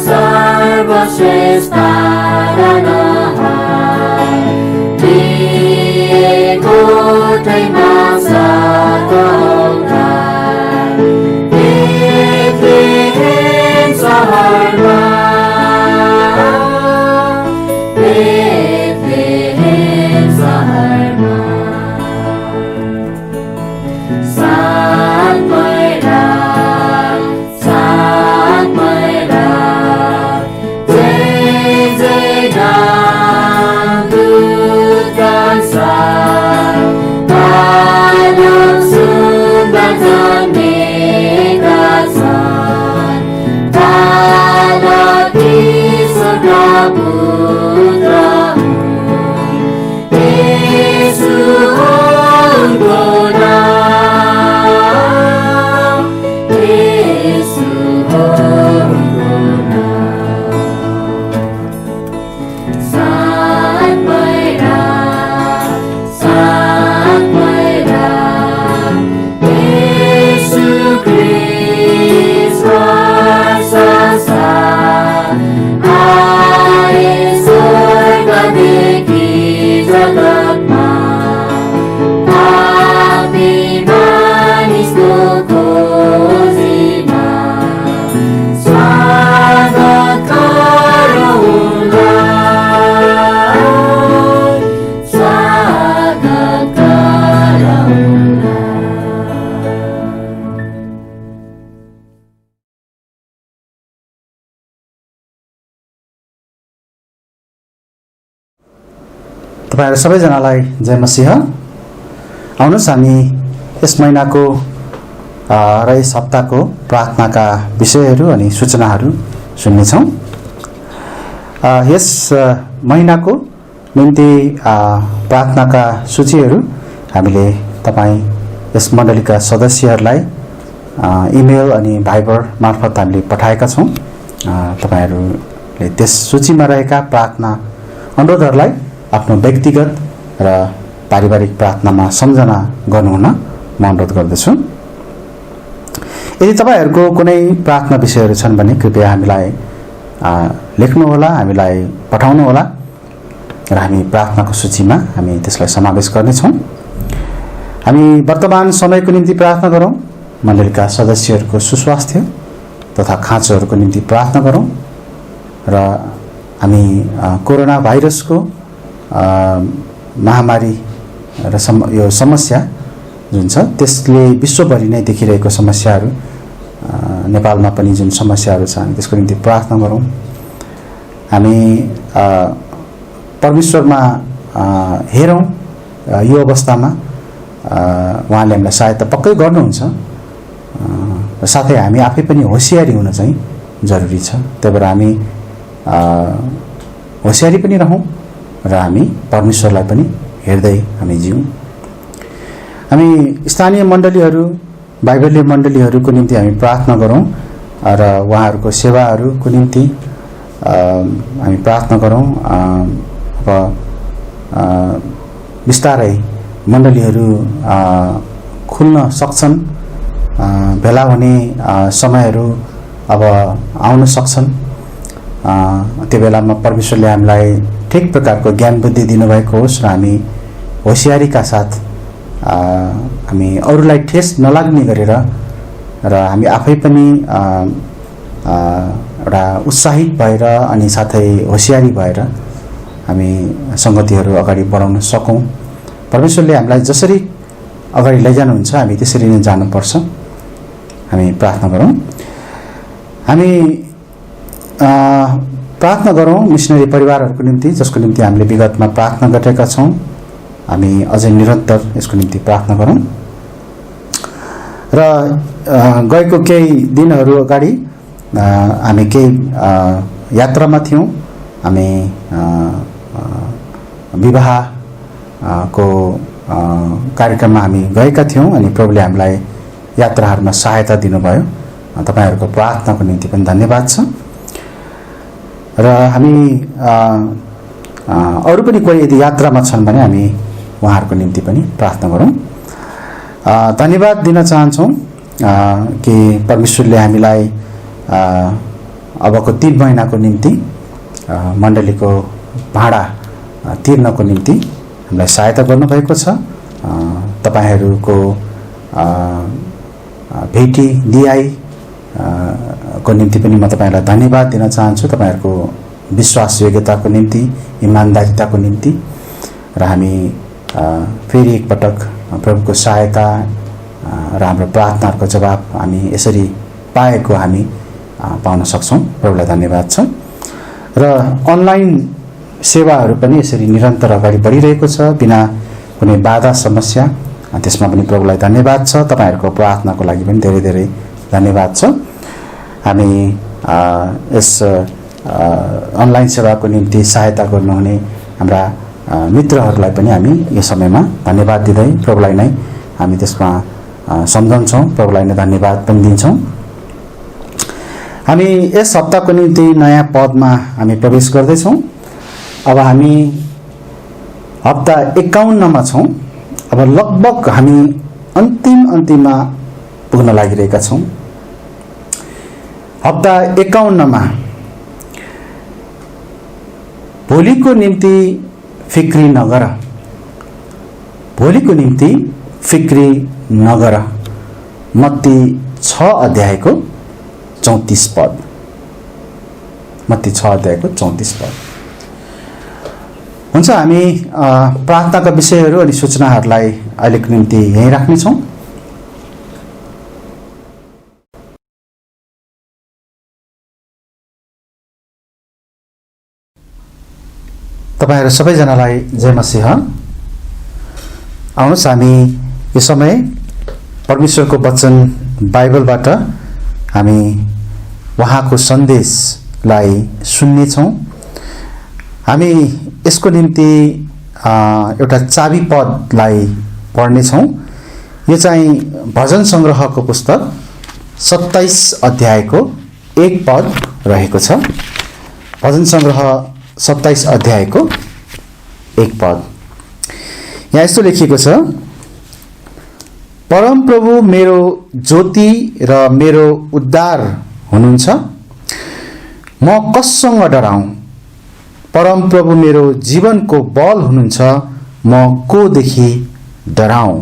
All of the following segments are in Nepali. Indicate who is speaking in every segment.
Speaker 1: सर्वश्रेष्ठ
Speaker 2: तपाईहरु सबैजनालाई जय मसीह। आउनुहोस् हामी यस महिनाको र यस हप्ताको प्रार्थनाका विषयहरू अनि सूचनाहरू सुन्नेछौँ। यस महिनाको निम्ति प्रार्थनाका सूचीहरू हामीले तपाईँ यस मण्डलीका सदस्यहरूलाई इमेल अनि भाइबर मार्फत हामीले पठाएका छौँ। तपाईहरुले त्यस सूचीमा रहेका प्रार्थना अनुरोधहरूलाई आफ्नो व्यक्तिगत र पारिवारिक प्रार्थनामा सम्झना गर्नुहुन म अनुरोध गर्दछु। यदि तपाईहरुको कुनै प्रार्थना विषयहरू छन् भने कृपया हामीलाई लेख्नुहोला, हामीलाई पठाउनुहोला र हामी प्रार्थनाको सूचीमा हामी त्यसलाई समावेश गर्नेछौँ। हामी वर्तमान समयको निम्ति प्रार्थना गरौँ, मण्डलीका सदस्यहरूको सुस्वास्थ्य तथा खाँचोहरूको निम्ति प्रार्थना गरौँ र हामी कोरोना भाइरसको महामारी र यो समस्या जुन छ त्यसले विश्वभरि नै देखिरहेको समस्याहरू, नेपालमा पनि जुन समस्याहरू छ हामी त्यसको निम्ति प्रार्थना गरौँ। हामी परमेश्वरमा हेरौँ, यो अवस्थामा उहाँले हामीलाई सहायता पक्कै गर्नुहुन्छ र साथै हामी आफै पनि होशियारी हुन चाहिँ जरुरी छ। त्यही भएर हामी होशियारी पनि रहौँ र हामी परमेश्वरलाई पनि हेर्दै हामी जिउँ। हामी स्थानीय मण्डलीहरू, बाइबलीय मण्डलीहरूको निम्ति हामी प्रार्थना गरौँ र उहाँहरूको सेवाहरूको निम्ति हामी प्रार्थना गरौँ। अब बिस्तारै मण्डलीहरू खुल्न सक्छन्, भेला हुने समयहरू अब आउन सक्छन्। त्यो बेलामा परमेश्वरले हामीलाई ठिक प्रकारको ज्ञान बुद्धि दिनुभएको होस् र हामी होशियारीका साथ हामी अरूलाई ठेस नलाग्ने गरेर र हामी आफै पनि एउटा उत्साहित भएर अनि साथै होशियारी भएर हामी संगतिहरू अगाडि बढाउन सकौँ। परमेश्वरले हामीलाई जसरी अगाडि लैजानुहुन्छ हामी त्यसरी नै जानुपर्छ। हामी प्रार्थना गरौँ। हामी प्रार्थना गरौँ मिसनरी परिवारहरूको निम्ति, जसको निम्ति हामीले विगतमा प्रार्थना गरेका छौँ। हामी अझै निरन्तर यसको निम्ति प्रार्थना गरौँ र गएको केही दिनहरू अगाडि हामी केही यात्रामा थियौँ। हामी विवाहको कार्यक्रममा हामी गएका थियौँ अनि प्रभुले हामीलाई यात्राहरूमा सहायता दिनुभयो। तपाईहरुको प्रार्थनाको निम्ति पनि धन्यवाद छ। र हामी अरू पनि कोही यदि यात्रामा छन् भने हामी उहाँहरूको निम्ति पनि प्रार्थना गरौँ। धन्यवाद दिन चाहन्छौँ कि परमेश्वरले हामीलाई अबको 3 महिनाको निम्ति मण्डलीको भाडा तिर्नको निम्ति हामीलाई सहायता गर्नुभएको छ। तपाईहरूको भेटी दिआई को निम्ति पनि म तपाईहरुलाई धन्यवाद दिन चाहन्छु, तपाईहरुको विश्वास योग्यताको निम्ति, इमानदारीताको निम्ति। र हामी फेरि एकपटक प्रभुको सहायता र हाम्रो प्रार्थनाहरूको जवाब हामी यसरी पाएको हामी पाउन सक्छौं। प्रभुलाई धन्यवाद छ। र अनलाइन सेवाहरू पनि यसरी निरन्तर अगाडि बढिरहेको छ बिना कुनै बाधा समस्या। त्यसमा पनि प्रभुलाई धन्यवाद छ। तपाईहरुको प्रार्थनाको लागि पनि धेरै धेरै धन्यवाद छ। हामी यस अनलाइन सेवाको निम्ति सहायता गर्नुहुने हाम्रा मित्रहरूलाई पनि हामी यो समयमा धन्यवाद दिँदै प्रभुलाई नै हामी त्यसमा सम्झन्छौँ, प्रभुलाई नै धन्यवाद पनि दिन्छौँ। हामी यस हप्ताको निम्ति नयाँ पदमा हामी प्रवेश गर्दैछौँ। अब हामी हप्ता 51 मा छौँ। अब लगभग हामी अन्तिममा पुग्न लागिरहेका छौँ। हप्ता 51 मा भोलिको निम्ति फिक्री नगर, भोलिको निम्ति फिक्री नगर। मत्ती 6 अध्यायको 34 पद, मत्ती 6 अध्यायको 34 पद। हुन्छ, हामी प्रार्थनाका विषयहरू अनि सूचनाहरूलाई अहिलेको निम्ति यहीँ राख्नेछौँ। तपाईहरु सबैजनालाई जय मसीह। आउनुहोस् हामी यो समय परमेश्वरको वचन बाइबलबाट हामी उहाँको सन्देशलाई सुन्नेछौँ। हामी यसको निम्ति एउटा चाबी पदलाई पढ्नेछौँ। यो चाहिँ भजन संग्रहको पुस्तक 27 अध्यायको 1 पद रहेको छ। भजन संग्रह 27 अध्यायको 1 पद। यहाँ यस्तो लेखिएको छ, परम प्रभु मेरो ज्योति र मेरो उद्धार हुनुहुन्छ, म कससँग डराऊँ? परम प्रभु मेरो जीवनको बल हुनुहुन्छ, म कोदेखि डराऊँ?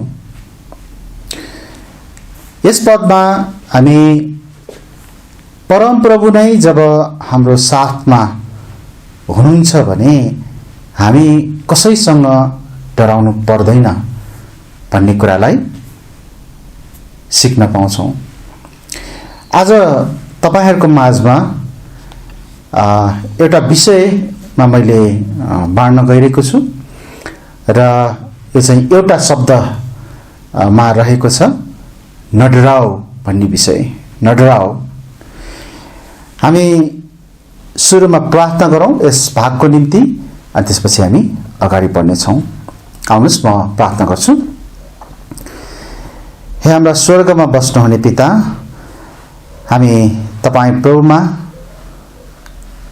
Speaker 2: यस पदमा हामी परम प्रभु नै जब हाम्रो साथमा हुनुहुन्छ भने हामी कसैसँग डराउनु पर्दैन भन्ने कुरालाई सिक्न पाउँछौँ। आज तपाईहरुको माझमा एउटा विषयमा मैले बाँड्न गइरहेको छु र यो चाहिँ एउटा शब्दमा रहेको छ, नडराऊ भन्ने विषय। नडराऊ। हामी सुरुमा प्रार्थना गरौँ यस भागको निम्ति, अनि त्यसपछि हामी अगाडि बढ्नेछौँ। आउनुहोस् म प्रार्थना गर्छु। हे हाम्रा स्वर्गमा बस्नुहुने पिता, हामी तपाईँ प्रभुमा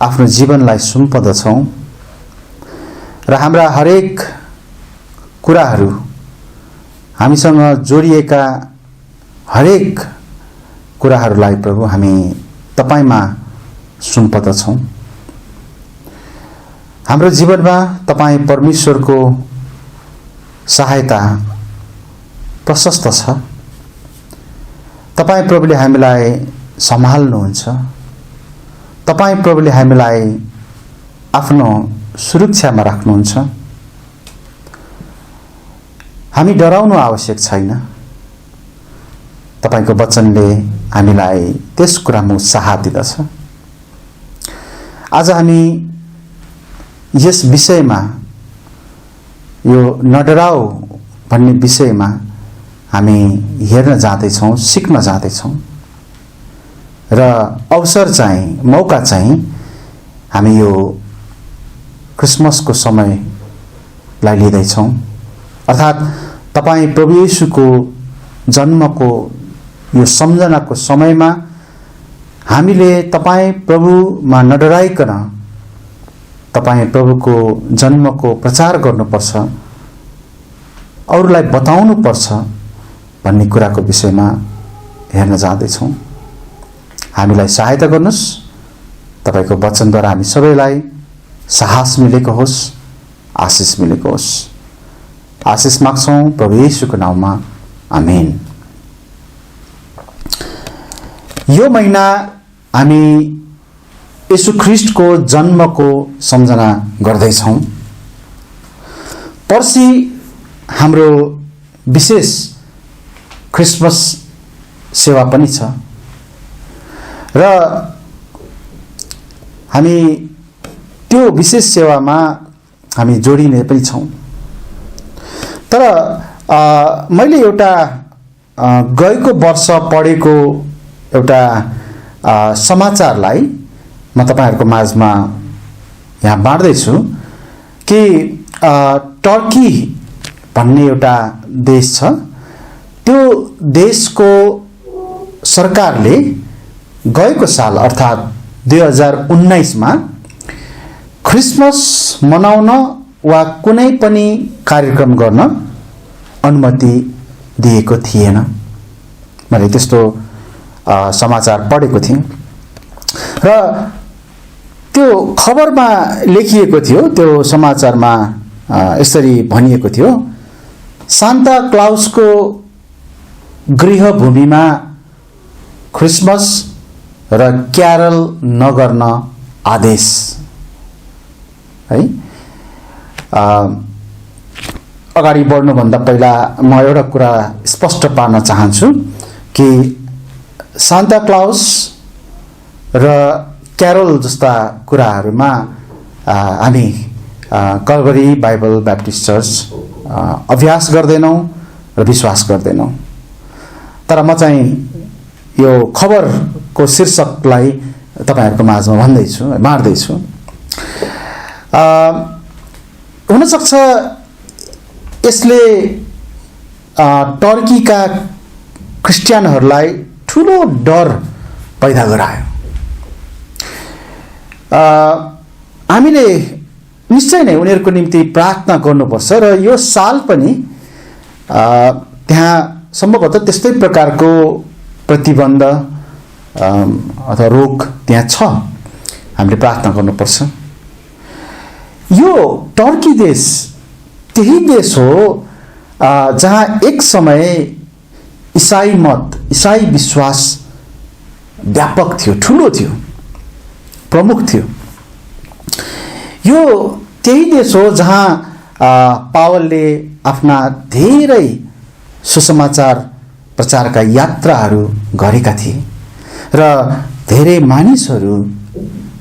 Speaker 2: आफ्नो जीवनलाई सुम्पदछौँ र हाम्रा हरेक कुराहरू, हामीसँग जोडिएका हरेक कुराहरूलाई प्रभु हामी तपाईँमा सुम्पदछौँ। हाम्रो जीवनमा तपाईँ परमेश्वरको सहायता प्रशस्त छ। तपाईँ प्रभुले हामीलाई सम्हाल्नुहुन्छ। तपाईँ प्रभुले हामीलाई आफ्नो सुरक्षामा राख्नुहुन्छ। हामी डराउनु आवश्यक छैन। तपाईको वचनले हामीलाई त्यस कुरामा उत्साह दिदछ। आज हामी यस विषयमा, यो नडराऊ भन्ने विषयमा हामी हेर्न जाँदैछौँ, सिक्न जाँदैछौँ र अवसर चाहिँ, मौका चाहिँ हामी यो क्रिसमसको समयलाई लिँदैछौँ। अर्थात् तपाईँ प्रभु येशूको जन्मको यो सम्झनाको समयमा हामीले तपाईँ प्रभुमा नडराइकन तपाईँ प्रभुको जन्मको प्रचार गर्नुपर्छ, अरूलाई बताउनु पर्छ भन्ने कुराको विषयमा हेर्न जाँदैछौँ। हामीलाई सहायता गर्नुस् तपाईको वचनद्वारा हामी सबैलाई साहस मिलेको होस्, आशिष मिलेको होस्। आशिष माग्छौं प्रभु येशूको नाममा, आमेन। यो महिना हामी येशू ख्रीष्टको जन्मको सम्झना गर्दैछौं। पर्सि हाम्रो विशेष क्रिसमस सेवा पनि छ र हामी त्यो विशेष सेवामा हामी जोडिने पनि छौं। तर मैले एउटा गएको वर्ष पढेको एउटा समाचारलाई म तपाईहरुको माझमा यहाँ बाँड्दैछु कि टर्की भन्ने एउटा देश छ। त्यो देशको सरकारले गएको साल अर्थात् 2019 मा क्रिसमस मनाउन वा कुनै पनि कार्यक्रम गर्न अनुमति दिएको थिएन। मैले त्यस्तो समाचार पढेको थिएँ र त्यो खबरमा लेखिएको थियो, त्यो समाचारमा यसरी भनिएको थियो, सान्ता क्लाउसको गृहभूमिमा क्रिसमस र क्यारल नगर्न आदेश है। अगाडि बढ्नुभन्दा पहिला म एउटा कुरा स्पष्ट पार्न चाहन्छु कि सान्ता क्लाउस र क्यारोल जस्ता कुराहरूमा हामी कल्भरी बाइबल ब्याप्टिस्ट चर्च अभ्यास गर्दैनौं र विश्वास गर्दैनौं। तर म चाहिँ यो खबरको शीर्षकलाई तपाईहरुको माझमा भन्दैछु, बाँड्दैछु। हुन सक्छ यसले टर्कीका क्रिस्चियनहरूलाई ठूलो डर पैदा गरायो। हामीले निश्चय नै उनीहरूको निम्ति प्रार्थना गर्नुपर्छ र यो साल पनि त्यहाँ सम्भवतः त्यस्तै प्रकारको प्रतिबन्ध अथवा रोग त्यहाँ छ। हामीले प्रार्थना गर्नुपर्छ। यो टर्की देश त्यही देश हो जहाँ एक समय ईसाई मत, ईसाई विश्वास व्यापक थियो, ठूलो थियो, प्रमुख थियो। यो त्यही देश हो जहाँ पावलले आफ्ना धेरै सुसमाचार प्रचारका यात्राहरू गरेका थिए र धेरै मानिसहरू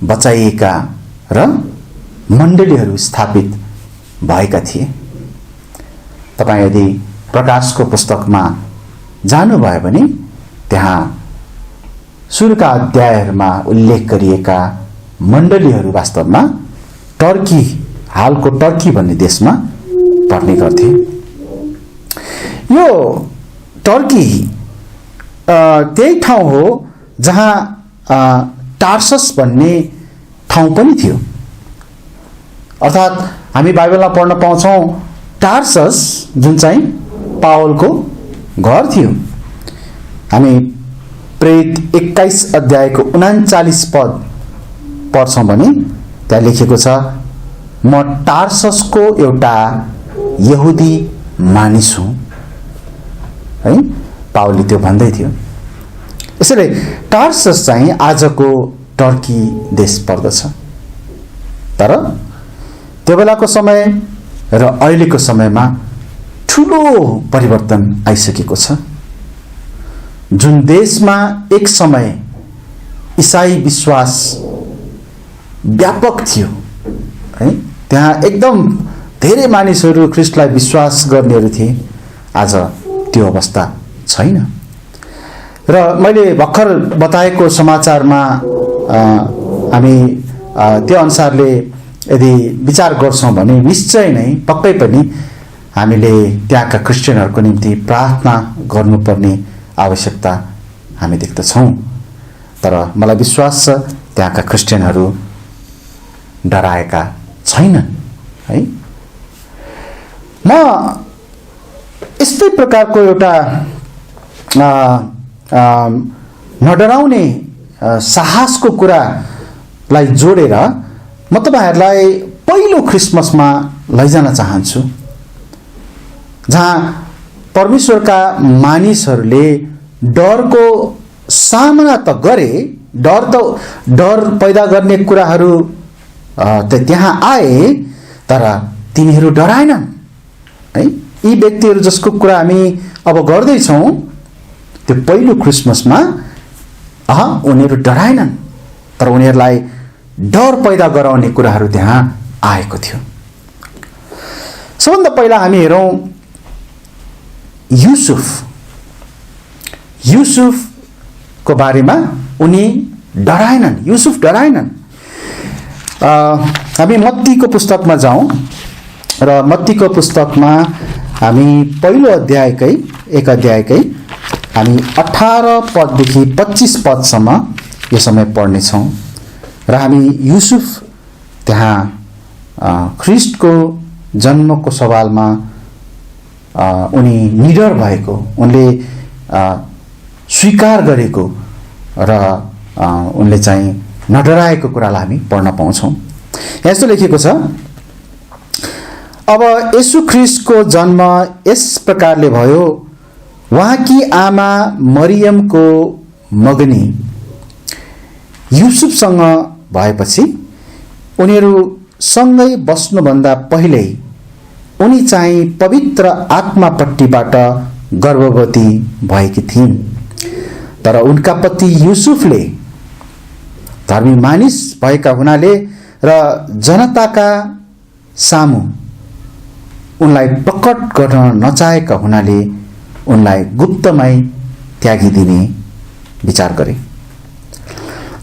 Speaker 2: बचाइएका र मण्डलीहरू स्थापित भएका थिए। तपाईं यदि प्रकाशको पुस्तकमा जानुभयो भने त्यहाँ सुरुका अध्यायहरूमा उल्लेख गरिएका मण्डलीहरू वास्तवमा टर्की, हालको टर्की भन्ने देशमा पर्ने गर्थे। यो टर्की त्यही ठाउँ हो जहाँ टार्सस भन्ने ठाउँ पनि थियो। अर्थात् हामी बाइबलमा पढ्न पाउँछौं टार्सस जुन चाहिँ पावलको घर थियो। हामी प्रेरित 21 अध्यायको 39 पद पढ्छौं भने त्यहाँ लेखेको छ, म टार्ससको एउटा यहुदी मानिस हुँ है। पावलले त्यो भन्दै थियो। यसैले टार्सस चाहिँ आजको टर्की देश पर्दछ। तर त्यो बेलाको समय र अहिलेको समयमा ठूलो परिवर्तन आइसकेको छ। जुन देशमा एक समय ईसाई विश्वास व्यापक थियो है, त्यहाँ एकदम धेरै मानिसहरू ख्रीष्टलाई विश्वास गर्नेहरू थिए, आज त्यो अवस्था छैन। र मैले भर्खर बताएको समाचारमा हामी त्यो अनुसारले यदि विचार गर्छौं भने निश्चय नै पक्कै पनि हामीले त्यहाँका क्रिस्चियनहरूको निम्ति प्रार्थना गर्नुपर्ने आवश्यकता हामी देख्दछौं। तर मलाई विश्वास छ त्यहाँका क्रिस्चियनहरू डराएका छैनन् है। म यस्तै प्रकारको एउटा नडराउने साहसको कुरा लाई जोडेर म तपाईहरुलाई पहिलो क्रिसमसमा लैजान चाहन्छु, जहाँ परमेश्वरका मानिसहरूले डरको सामना त गरे, डर पैदा गर्ने कुराहरू त त्यहाँ आए, तर तिनीहरू डराएनन् है। यी व्यक्तिहरू जसको कुरा हामी अब गर्दै छौं, त्यो पहिलो क्रिसमसमा उनीहरू डराएनन्, तर उनीहरूलाई डर पैदा गराउने कुराहरू त्यहाँ आएको थियो। सबभन्दा पहिला हामी हेरौं युसुफको बारेमा। उनी डराएनन्, युसुफ डराएनन्। हामी मत्तीको पुस्तकमा जाउँ र मत्तीको पुस्तकमा हामी पहिलो अध्यायकै एक अध्यायकै हामी 18 पददेखि 25 पदसम्म यो समय पढ्ने छौं र हामी युसुफ त्यहाँ ख्रीष्टको जन्मको सवालमा उनी निडर भएको, उनले स्वीकार गरेको र उनले चाहिँ नडराएको कुरालाई हामी पढ्न पाउँछौं। यस्तो लेखिएको छ, अब येशू ख्रीष्टको जन्म यस प्रकारले भयो, उहाँकी आमा मरियमको मगनी युसुफसँग भएपछि उनीहरू सँगै बस्नुभन्दा पहिल्यै उनी चाहिँ पवित्र आत्मापट्टिबाट गर्भवती भएकी थिइन्। तर उनका पति युसुफले धर्मी मानिस भएका हुनाले र जनताका सामु उनलाई प्रकट गर्न नचाहेका हुनाले उनलाई गुप्तमै त्यागिदिने विचार गरे।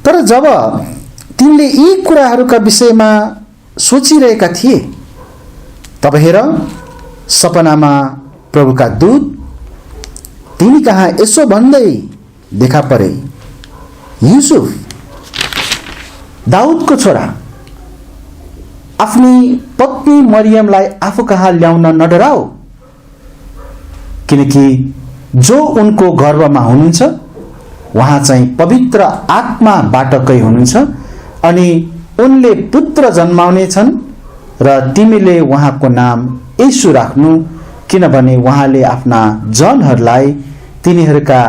Speaker 2: तर जब तिनले यी कुराहरूका विषयमा सोचिरहेका थिए, तब हेर सपनामा प्रभुका दूत तिनी कहाँ यसो भन्दै देखा परे, युसुफ दाउदको छोरा, आफ्नी पत्नी मरियमलाई आफू कहाँ ल्याउन नडराऊ, किनकि जो उनको गर्भमा हुनुहुन्छ उहाँ चाहिँ पवित्र आत्माबाटकै हुनुहुन्छ अनि उनले पुत्र जन्माउने छन् र तिमीले उहाँको नाम येशू राख्नु, किनभने उहाँले आफ्ना जनहरूलाई तिनीहरूका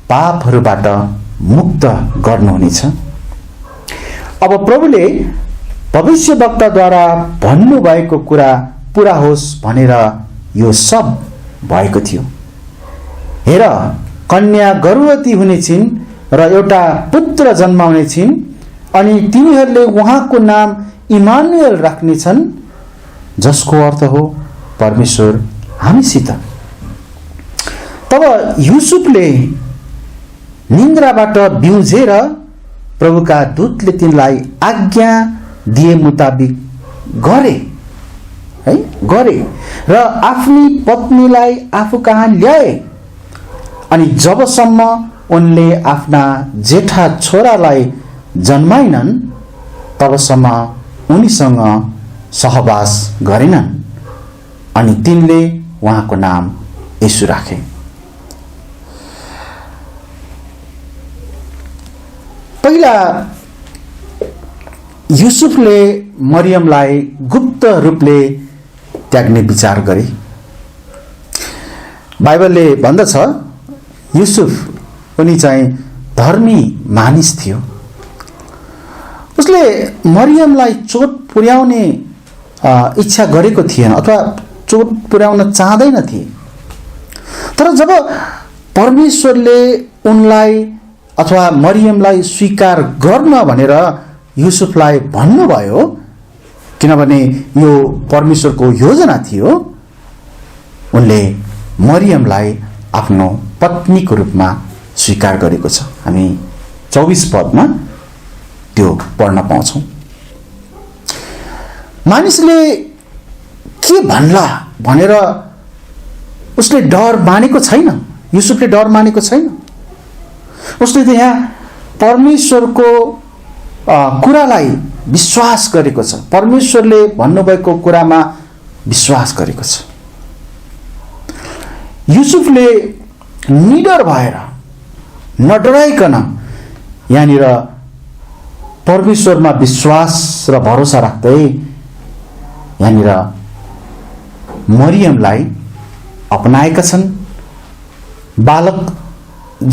Speaker 2: पापहरूबाट मुक्त गर्नुहुनेछ। अब प्रभुले भविष्यवक्ताद्वारा भन्नुभएको कुरा पूरा होस् भनेर यो सब भएको थियो। हेर, कन्या गर्भवती हुनेछिन् र एउटा पुत्र जन्माउने छिन् अनि तिनीहरूले उहाँको नाम इमानुएल राख्नेछन्, जसको अर्थ हो परमेश्वर हामीसित। तब युसुफले निन्द्राबाट बिउझेर प्रभुका दूतले तिनलाई आज्ञा दिए मुताबिक गरे र आफ्नी पत्नीलाई आफू कहाँ ल्याए। अनि जबसम्म उनले आफ्ना जेठा छोरालाई जन्माइनन् तबसम्म उनीसँग सहवास गरेनन् अनि तिनले उहाँको नाम येशू राखे। पहिला युसुफले मरियमलाई गुप्त रूपले त्याग्ने विचार गरे। बाइबलले भन्दछ युसुफ उनी चाहिँ धर्मी मानिस थियो। उसले मरियमलाई चोट पुर्याउने इच्छा गरेको थिएन अथवा चोट पुर्याउन चाहदैन थिए। तर जब परमेश्वरले उनलाई अथवा मरियमलाई स्वीकार गर्न भनेर युसुफलाई भन्नुभयो, किनभने यो परमेश्वरको योजना थियो, उनले मरियमलाई आफ्नो पत्नीको रूपमा स्वीकार गरेको छ। हामी 24 पदमा त्यो पढ्न पाउँछौं। मानिसले के भन्ला भनेर उसले डर मानेको छैन। युसुफले डर मानेको छैन। उसले यहाँ परमेश्वरको कुरालाई विश्वास गरेको छ। परमेश्वरले भन्नुभएको कुरामा विश्वास गरेको छ। युसुफले निडर भएर नडराइकन यहाँनिर परमेश्वरमा विश्वास र भरोसा राख्दै यहाँनिर मरियमलाई अपनाएका छन्। बालक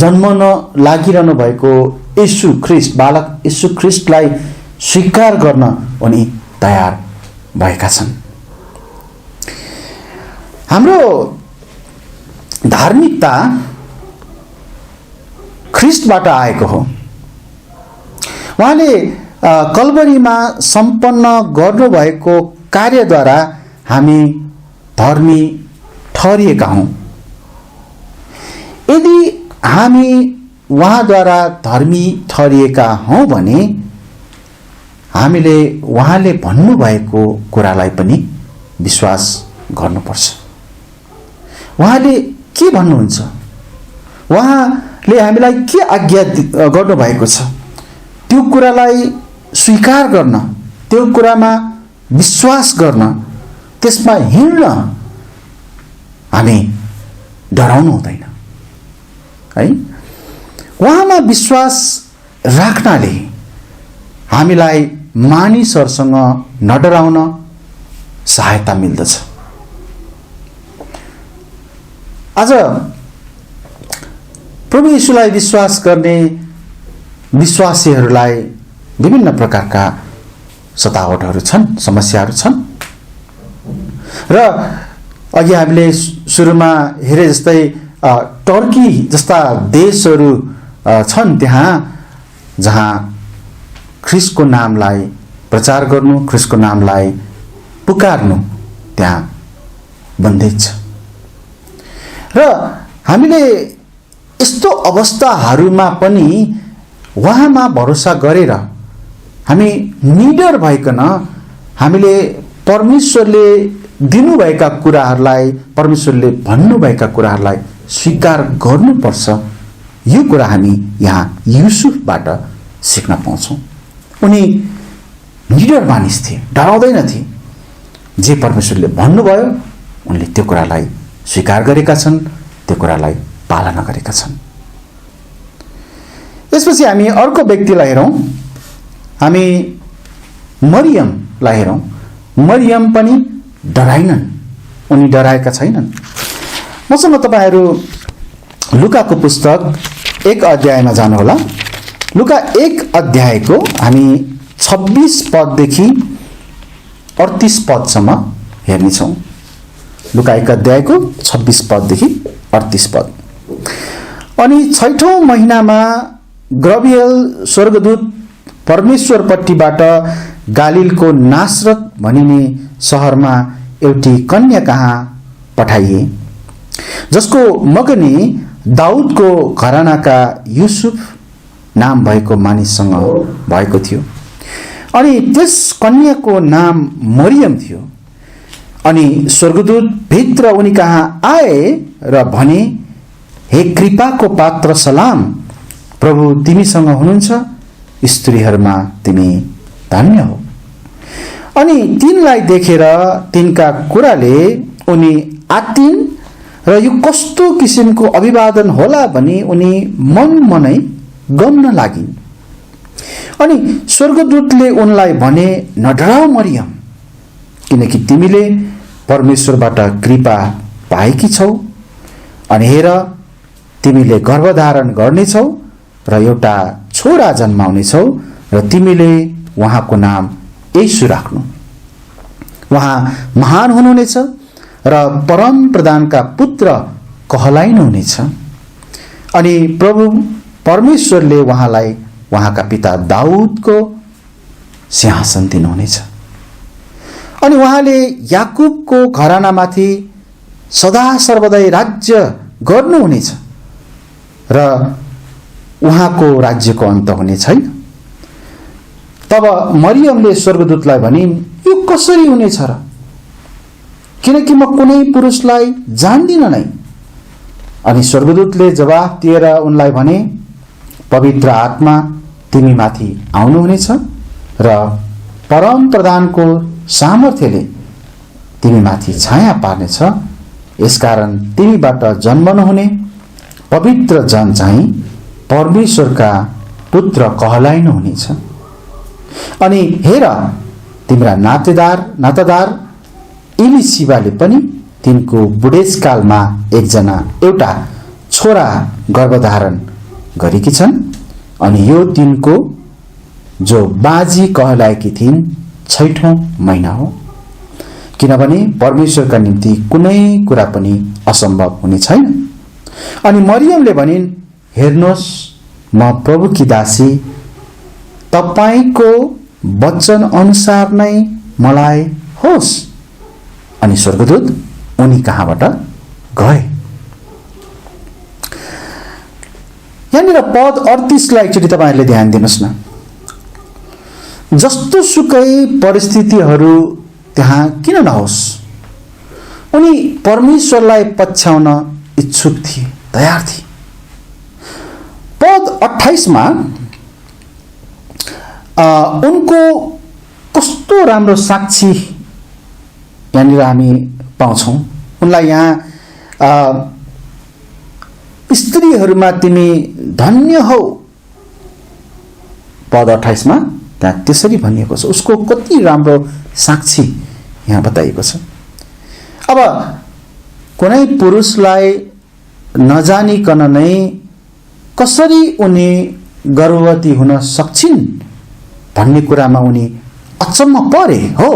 Speaker 2: जन्मन लागिरहनु भएको यीशु ख्रीष्ट, बालक यीशु ख्रीष्टलाई स्वीकार गर्न उनी तयार भएका छन्। हाम्रो धार्मिकता ख्रीष्टबाट आएको हो। उहाँले कल्वरीमा सम्पन्न गर्नुभएको कार्यद्वारा हामी धर्मी ठहरिएका हौँ। यदि हामी उहाँद्वारा धर्मी ठहरिएका हौँ भने हामीले उहाँले भन्नुभएको कुरालाई पनि विश्वास गर्नुपर्छ। उहाँले के भन्नुहुन्छ, उहाँले हामीलाई के आज्ञा गर्नुभएको छ, त्यो कुरालाई स्वीकार गर्न, त्यो कुरामा विश्वास गर्न, त्यसमा हिँड्न हामी डराउनु हुँदैन है। उहाँमा विश्वास राख्नाले हामीलाई मानिसहरूसँग नडराउन सहायता मिल्दछ। आज प्रभु यीशुलाई विश्वास गर्ने विश्वासीहरूलाई विभिन्न प्रकारका सतावटहरू छन्, समस्याहरू छन् र अघि हामीले सुरुमा हेरे जस्तै टर्की जस्ता देशहरू छन् त्यहाँ जहाँ ख्रीष्टको नामलाई प्रचार गर्नु, ख्रीष्टको नामलाई पुकार्नु त्यहाँ बन्देज छ। र हामीले यस्तो अवस्थाहरूमा पनि उहाँमा भरोसा गरेर हामी निडर भइकन हामीले परमेश्वरले दिनुभएका कुराहरूलाई, परमेश्वरले भन्नुभएका कुराहरूलाई स्वीकार गर्नुपर्छ। यो कुरा हामी यहाँ युसुफबाट सिक्न पाउँछौँ। उनी निडर मानिस थिए, डराउँदैनथे। जे परमेश्वरले भन्नुभयो उनले त्यो कुरालाई स्वीकार गरेका छन्, त्यो कुरालाई पालना गरेका छन्। यसपछि हामी अर्को व्यक्तिलाई हेरौँ, हामी मरियमलाई हेरौँ। मरियम पनि डराइनन्, उनी डराएका छैनन्। मसँग तपाईहरू लुकाको पुस्तक 1 अध्यायमा जानुहोला। लुका 1 अध्यायको हामी 26 पददेखि 38 पदसम्म हेर्नेछौँ। लुका 1 अध्यायको 26 पददेखि 38 पद। अनि 6औं महिनामा गब्रिएल स्वर्गदूत परमेश्वरपट्टिबाट गालिलको नासरत भनिने शहरमा एउटी कन्या कहाँ पठाइए, जसको मगनी दाउदको घरानाका युसुफ नाम भएको मानिससँग भएको थियो। अनि त्यस कन्याको नाम मरियम थियो। अनि स्वर्गदूत भित्र उनी कहाँ आए र भने, हे कृपाको पात्र सलाम, प्रभु तिमीसँग हुनुहुन्छ, स्त्रीहरूमा तिमी धन्य हो। अनि तिनलाई देखेर तिनका कुराले उनी आत्तिन र यो कस्तो किसिमको अभिवादन होला भनी उनी मनै गम्न लागिन्। अनि स्वर्गदूतले उनलाई भने, नडराऊ मरियम, किनकि तिमीले परमेश्वरबाट कृपा पाएकी छौ। अनि हेर, तिमीले गर्भधारण गर्नेछौ र एउटा छोरा जन्माउनेछौ र तिमीले उहाँको नाम येशू राख्नु। उहाँ महान हुनुहुनेछ र परम प्रधानका पुत्र कहलाइनुहुनेछ। अनि प्रभु परमेश्वरले उहाँलाई उहाँका पिता दाउदको सिंहासन दिनुहुनेछ। अनि उहाँले याकुबको घरानामाथि सदा सर्वदै राज्य गर्नुहुनेछ र उहाँको राज्यको अन्त हुने छैन। तब मरियमले स्वर्गदूतलाई भनिन्, यो कसरी हुनेछ र? किनकि म कुनै पुरुषलाई जान्दिन नै। अनि स्वर्गदूतले जवाफ दिएर उनलाई भने, पवित्र आत्मा तिमीमाथि आउनुहुनेछ र परम प्रधानको सामर्थ्यले तिमीमाथि छाया पार्नेछ। यसकारण तिमीबाट जन्मनु हुने पवित्र जन चाहिँ परमेश्वरका पुत्र कहलाइनुहुनेछ। अनि हेर तिम्रा नातादार इलिशिबाले पनि तिनको बुढेसकालमा एउटा छोरा गर्भधारण गरेकी छन् अनि यो तिनको जो बाजी कहलाएकी थिइन् 6औं महिना हो, किनभने परमेश्वरका निम्ति कुनै कुरा पनि असम्भव हुने छैन। अनि मरियमले भनिन्, हेर्नुहोस् म प्रभुकी दासी, तपाईको वचन अनुसार नै मलाई होस्। अनि स्वर्गदूत उनी कहाँबाट गए। यहाँनिर पद 38 लाई एकचोटि तपाईहरुले ध्यान दिनुस् न। जस्तो सुकै परिस्थितिहरू त्यहाँ किन नहोस्, उनी परमेश्वरलाई पछ्याउन इच्छुक थिए, तयार थिए। पद 28 मा उनको कस्तो राम्रो साक्षी यहाँनिर हामी पाउँछौं। उनलाई यहाँ स्त्रीहरूमा तिमी धन्य हौ, पद 28 मा त्यहाँ त्यसरी भनिएको छ। उसको कति राम्रो साक्षी यहाँ बताइएको छ। अब कुनै पुरुषलाई नजानिकन नै कसरी उनी गर्भवती हुन सक्छिन् भन्ने कुरामा उनी अचम्म परे हो।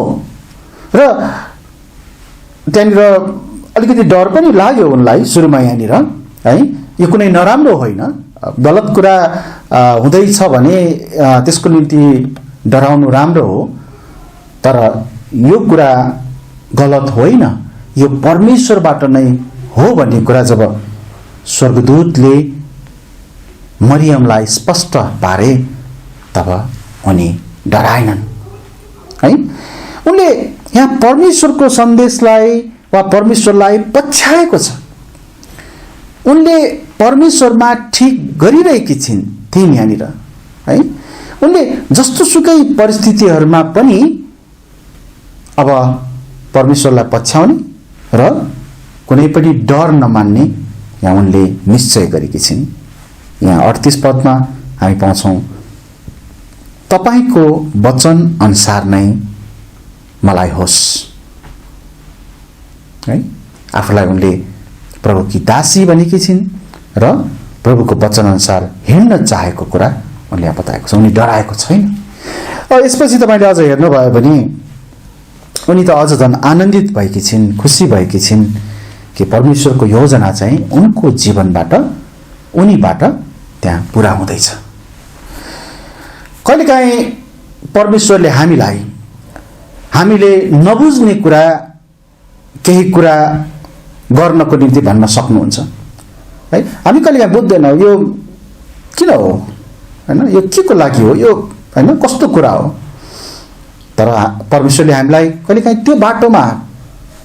Speaker 2: र त्यहाँनिर अलिकति डर पनि लाग्यो उनलाई सुरुमा यहाँनिर, है। यो कुनै नराम्रो होइन, गलत कुरा हुँदैछ भने त्यसको निम्ति डराउनु राम्रो हो, तर यो कुरा गलत होइन, यो परमेश्वरबाट नै हो भन्ने कुरा जब स्वर्गदूतले मरियमलाई स्पष्ट पारे तब उनी डराएनन्, है। उनले यहाँ परमेश्वरको सन्देशलाई वा परमेश्वरलाई पछ्याएको छ। उनले परमेश्वरमा ठीक गरिरहेकी थिइन् यहाँनिर, है। उनले जस्तो सुकै परिस्थितिहरूमा पनि अब परमेश्वरलाई पछ्याउने र कुनै पनि डर नमान्ने यहाँ उनले निश्चय गरेकी छिन्। यहाँ 38 पदमा हामी पाउँछौं, तपाईको वचन अनुसार नै मलाई होस्, है। आफूलाई उनले प्रभुकी दासी भनेकी छिन् र प्रभुको वचन अनुसार हिँड्न चाहेको कुरा उनले यहाँ बताएको छ। उनी डराएको छैन। अब यसपछि तपाईले अझ हेर्नुभयो भने उनी त अझ झन् आनन्दित भएकी छिन्, खुसी भएकी छिन् कि परमेश्वरको योजना चाहिँ उनको जीवनबाट उनीबाट त्यहाँ पूरा हुँदैछ। कहिलेकाहीँ परमेश्वरले हामीले नबुझ्ने कुरा केही कुरा गर्नको निम्ति भन्न सक्नुहुन्छ, है। हामी कहिलेकाहीँ बुझ्दैनौँ यो किन हो, हैन, यो के को लागि हो, यो हैन कस्तो कुरा हो। तर परमेश्वरले हामीलाई कहिलेकाहीँ त्यो बाटोमा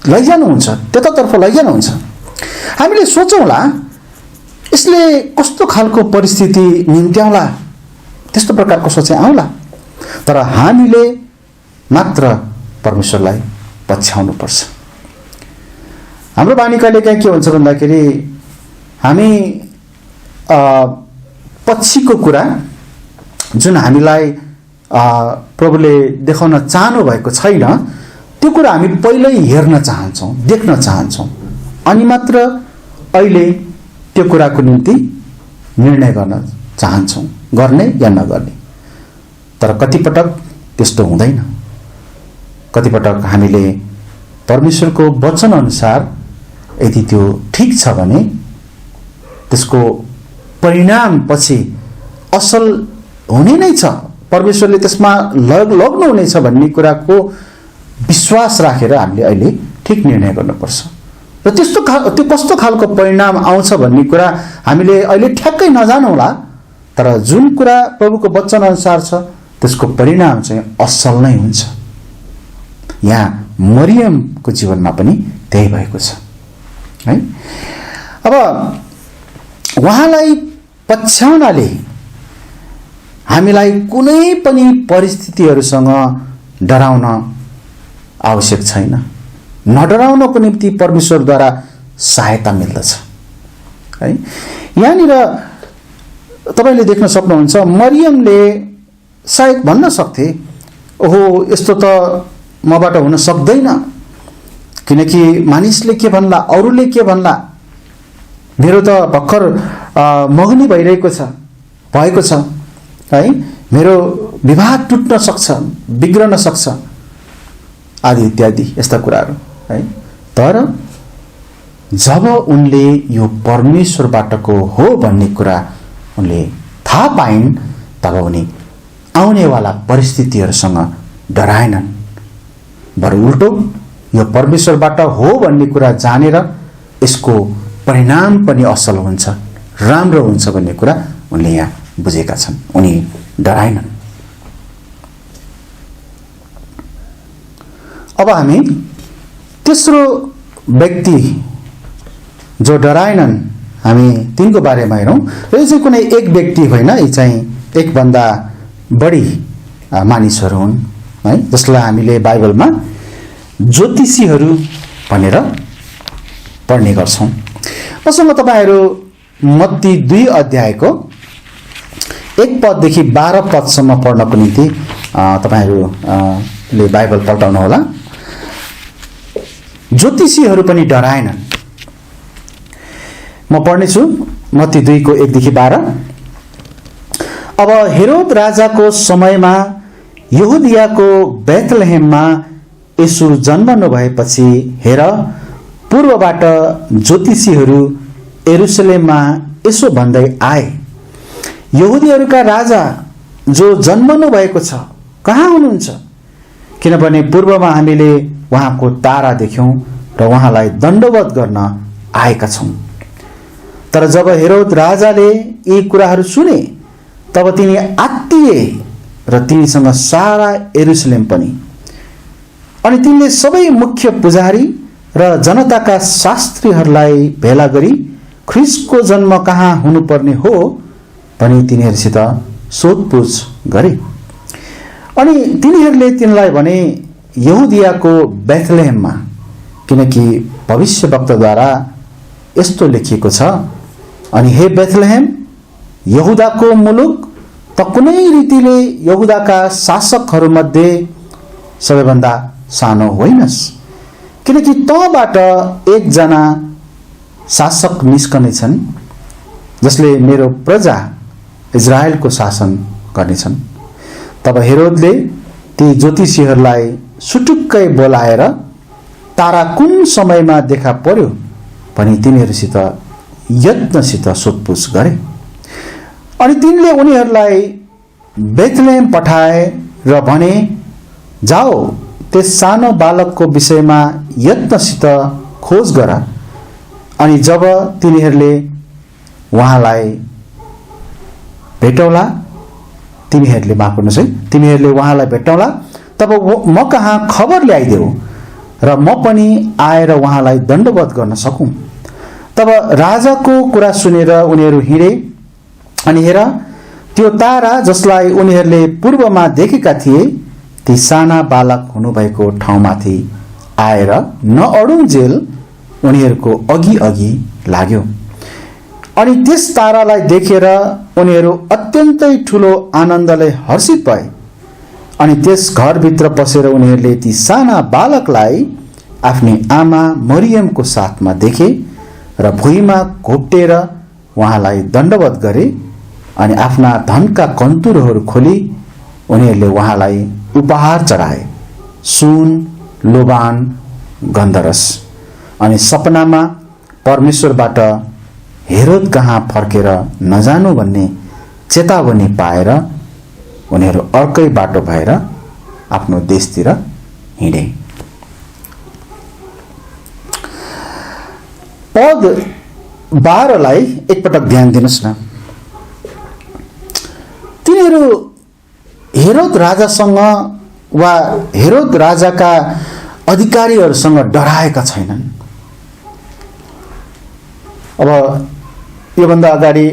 Speaker 2: लैजानुहुन्छ, त्यतातर्फ लैजानुहुन्छ। हामीले सोचौँला यसले कस्तो खालको परिस्थिति निम्त्याउला, त्यस्तो प्रकारको सोचाइ आउला, तर हामीले मात्र परमेश्वरलाई पछ्याउनु पर्छ। हाम्रो बानी कहिलेकाहीँ के हुन्छ भन्दाखेरि हामी पछिको कुरा जुन हामीलाई प्रभुले देखाउन चाहनु भएको छैन त्यो कुरा हामी पहिल्यै हेर्न चाहन्छौं, देख्न चाहन्छौं, अनि मात्र अहिले त्यो कुराको निम्ति निर्णय गर्न चाहन्छौं, गर्ने या नगर्ने। तर कतिपटक त्यस्तो हुँदैन। कतिपटक हामीले परमेश्वरको वचन अनुसार यदि त्यो ठीक छ भने त्यसको परिणाम पछि असल हुने नै छ, परमेश्वरले त्यसमा लग्नु हुनेछ भन्ने कुराको विश्वास राखेर हामीले अहिले ठीक निर्णय गर्नुपर्छ। र त्यो कस्तो खालको परिणाम आउँछ भन्ने कुरा हामीले अहिले ठ्याक्कै नजानौला, तर जुन कुरा प्रभुको वचन अनुसार छ त्यसको परिणाम चाहिँ असल नै हुन्छ। यहाँ मरियमको जीवनमा पनि त्यही भएको छ, है। अब उहाँलाई पछ्याउनाले हामीलाई कुनै पनि परिस्थितिहरूसँग डराउन आवश्यक छैन। नडराउनको निम्ति परमेश्वरद्वारा सहायता मिल्दछ, है। यहाँनिर तपाईले देख्न सक्नुहुन्छ मरियमले सायद भन्न सक्थे, ओहो यस्तो त मबाट हुन सक्दैन, किनकि मानिसले के भन्ला, अरूले के भन्ला, मेरो त भर्खर मगनी भएको छ है, मेरो विवाह टुट्न सक्छ, बिग्रन सक्छ आदि इत्यादि यस्ता कुराहरू है। तर जब उनले यो परमेश्वरबाटको हो भन्ने कुरा उनले थाहा पाइन्, तब उनी आउनेवाला परिस्थितिहरूसँग डराएनन्, बरु उल्टो यो परमेश्वरबाट हो भन्ने कुरा जानेर यसको परिणाम पनि असल हुन्छ, राम्रो हुन्छ भन्ने कुरा उनले यहाँ बुझेका छन्। उनी डराएनन्। अब हामी तेस्रो व्यक्ति जो डराएनन्, हामी तिनको बारेमा हेरौँ। यो चाहिँ कुनै एक व्यक्ति होइन, यी चाहिँ एकभन्दा बढी मानिसहरू हुन् है, जसलाई हामीले बाइबलमा ज्योतिषीहरू भनेर पढ्ने गर्छौँ। मसँग तपाईँहरू मत्ती 2 अध्यायको 1 पददेखि 12 पदसम्म पढ्नको निम्ति तपाईँहरूले बाइबल पल्टाउनु होला। ज्योतिषीहरू पनि डराएनन्। म पढ्नेछु मत्ती 2 को 1 देखि 12। अब हेरोद राजाको समयमा यहुदियाको बेथलेहेममा येशू जन्मनु भएपछि हेर, पूर्वबाट ज्योतिषीहरू यरुशलेममा यसो भन्दै आए, यहुदीहरूका राजा जो जन्मनु भएको छ कहाँ हुनुहुन्छ? किनभने पूर्वमा हामीले उहाँको तारा देख्यौं र उहाँलाई दण्डवत गर्न आएका छौं। तर जब हेरोद राजाले यी कुराहरू सुने, तब तिनी आत्तिए र तिनीसँग सारा यरुशलेम पनि। अनि तिनले सबै मुख्य पुजारी र जनताका शास्त्रीहरूलाई भेला गरी ख्रिस्टको जन्म कहाँ हुनुपर्ने हो भनी तिनीहरूसित सोधपुछ गरे। अनि तिनीहरूले तिनलाई भने, यहुदियाको बेथलेहेममा, किनकि भविष्यवक्ताद्वारा यस्तो लेखिएको छ, अनि हे बेथलेहेम, यहुदाको मुलुक, त कुनै रीतिले यहुदाका शासकहरूमध्ये सबैभन्दा सानो होइनस्, किनकि तँबाट एकजना शासक निस्कनेछन् जसले मेरो प्रजा इजरायलको शासन गर्नेछन्। तब हेरोदले ती ज्योतिषीहरूलाई सुटुक्कै बोलाएर तारा कुन समयमा देखा पर्यो भनी तिनीहरूसित यत्नसित सोधपुछ गरे। अनि तिनले उनीहरूलाई बेथलेहेम पठाए र भने, जाओ त्यस सानो बालकको विषयमा यत्नसित खोज गर, अनि जब तिनीहरूले उहाँलाई भेटौला, तिनीहरूले उहाँलाई भेटौला, तब म कहाँ खबर ल्याइदेऊ र म पनि आएर उहाँलाई दण्डवत गर्न सकूँ। तब राजाको कुरा सुनेर उनीहरू हिँडे। अनि हेर, त्यो तारा जसलाई उनीहरूले पूर्वमा देखेका थिए, ती साना बालक हुनुभएको ठाउँमाथि आएर नअडुन्जेल उनीहरूको अघि अघि लाग्यो। अनि त्यस तारालाई देखेर उनीहरू अत्यन्तै ठुलो आनन्दले हर्षित भए। अनि त्यस घरभित्र पसेर उनीहरूले ती साना बालकलाई आफ्नी आमा मरियमको साथमा देखे र भुइँमा घोप्टेर उहाँलाई दण्डवत गरे। अनि आफ्ना धनका कन्तुरहरू खोली उनीहरूले उहाँलाई उपहार चढाए, सुन, लोबान, गन्धरस। अनि सपनामा परमेश्वरबाट हेरोद कहाँ फर्केर नजानु भन्ने चेतावनी पाएर उनीहरू अर्कै बाटो भएर आफ्नो देशतिर हिँडे। पद 12 एकपटक ध्यान दिनुस् न। तिनीहरू हेरोद राजासँग वा हेरोद राजाका अधिकारीहरूसँग डराएका छैनन्। अब योभन्दा अगाडि,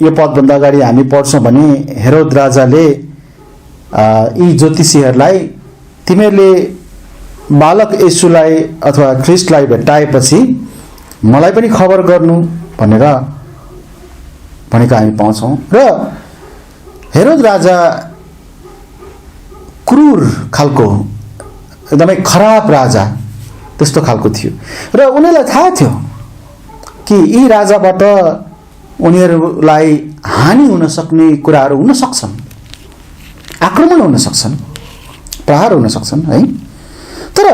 Speaker 2: यो पदभन्दा अगाडि हामी पढ्छौँ भने हेरोद राजाले यी ज्योतिषीहरूलाई, तिमीहरूले बालक येशूलाई अथवा ख्रिस्टलाई भेट्टाएपछि मलाई पनि खबर गर्नु भनेर भनेको हामी पाउँछौँ। र हेरोद राजा क्रूर खालको एकदमै खराब राजा त्यस्तो खालको थियो र उनीहरूलाई थाहा थियो कि यी राजाबाट उनीहरूलाई हानि हुन सक्ने कुराहरू हुन सक्छन्, आक्रमण हुन सक्छन्, प्रहार हुन सक्छन् है। तर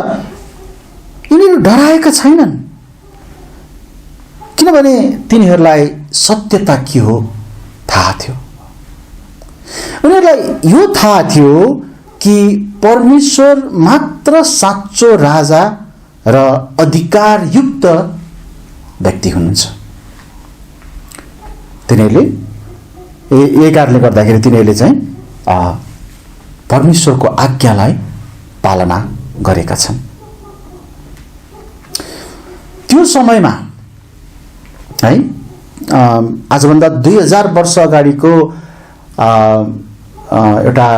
Speaker 2: यिनीहरू डराएका छैनन् किनभने तिनीहरूलाई सत्यता के हो थाहा थियो। उनीहरूलाई यो थाहा थियो कि परमेश्वर मात्र साँचो राजा र अधिकारयुक्त व्यक्ति हुनुहुन्छ। तिनीहरूले यही कारणले गर्दाखेरि तिनीहरूले चाहिँ परमेश्वरको आज्ञालाई पालना गरेका छन्। त्यो समयमा है आजभन्दा 2000 वर्ष अगाडिको एउटा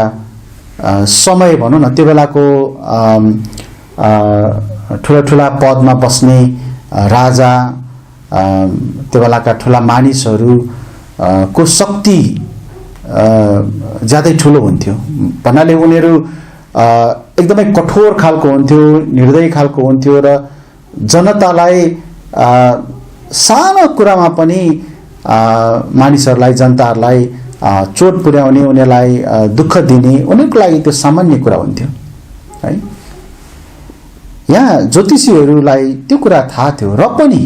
Speaker 2: समय भनौँ न, त्यो बेलाको ठुला ठुला पदमा बस्ने राजा, त्यो बेलाका ठुला मानिसहरू को शक्ति ज्यादै ठुलो हुन्थ्यो भन्नाले उनीहरू एकदमै कठोर खालको हुन्थ्यो, निर्दयी खालको हुन्थ्यो र जनतालाई सानो कुरामा पनि मानिसहरूलाई, जनताहरूलाई चोट पुर्याउने, उनीहरूलाई दुःख दिने उनीहरूको लागि त्यो सामान्य कुरा हुन्थ्यो है। यहाँ ज्योतिषीहरूलाई त्यो कुरा थाहा थियो र पनि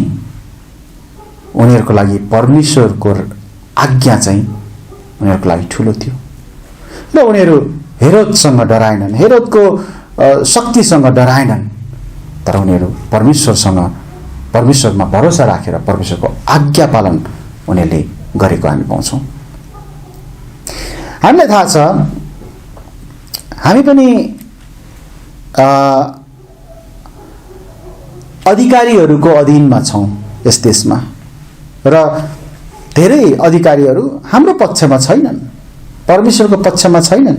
Speaker 2: उनीहरूको लागि परमेश्वरको आज्ञा चाहिँ उनीहरूको लागि ठुलो थियो र उनीहरू हेरोदसँग डराएनन्, हेरोदको शक्तिसँग डराएनन्, तर उनीहरू परमेश्वरमा भरोसा राखेर परमेश्वरको आज्ञा पालन उनीहरूले गरेको हामी पाउँछौँ। हामीलाई थाहा छ हामी पनि अधिकारीहरूको अधीनमा छौँ यस देशमा र धेरै अधिकारीहरू हाम्रो पक्षमा छैनन्, परमेश्वरको पक्षमा छैनन्।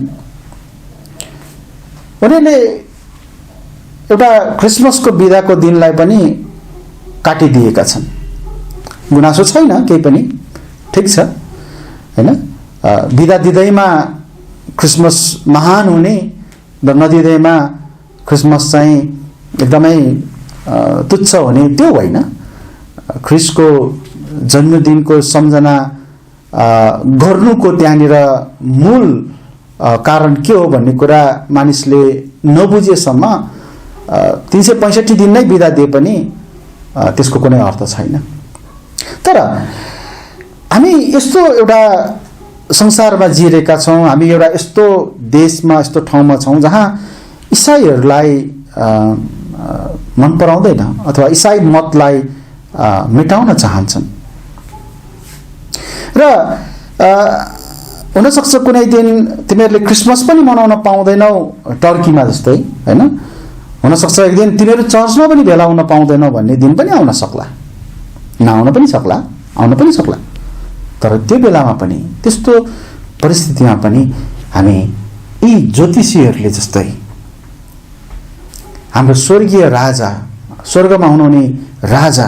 Speaker 2: उनीहरूले एउटा क्रिसमसको बिदाको दिनलाई पनि काटिदिएका छन्। गुनासो छैन केही पनि, ठिक छ हैन। बिदा दिँदैमा क्रिसमस महान हुने र नदिँदैमा क्रिसमस चाहिँ एकदमै तुच्छ हुने त्यो होइन। ख्रिस्टको जन्मदिनको सम्झना गर्नुको त्यहाँनिर मूल कारण के हो भन्ने कुरा मानिसले नबुझेसम्म 365 दिन नै बिदा दिए पनि त्यसको कुनै अर्थ छैन। तर हामी यस्तो एउटा संसारमा जिरहेका छौँ, हामी एउटा यस्तो देशमा, यस्तो ठाउँमा छौँ जहाँ इसाईहरूलाई मन पराउँदैन अथवा इसाई मतलाई मेटाउन चाहन्छन् र हुनसक्छ कुनै दिन तिमीहरूले क्रिसमस पनि मनाउन पाउँदैनौ टर्कीमा जस्तै हैन। हुनसक्छ एक दिन तिमीहरू चर्चमा पनि भेला हुन पाउँदैनौ भन्ने दिन पनि आउन सक्ला, नआउन पनि सक्ला, आउन पनि सक्ला। तर त्यो बेलामा पनि, त्यस्तो परिस्थितिमा पनि हामी यी ज्योतिषीहरूले जस्तै हाम्रो स्वर्गीय राजा, स्वर्गमा हुनुहुने राजा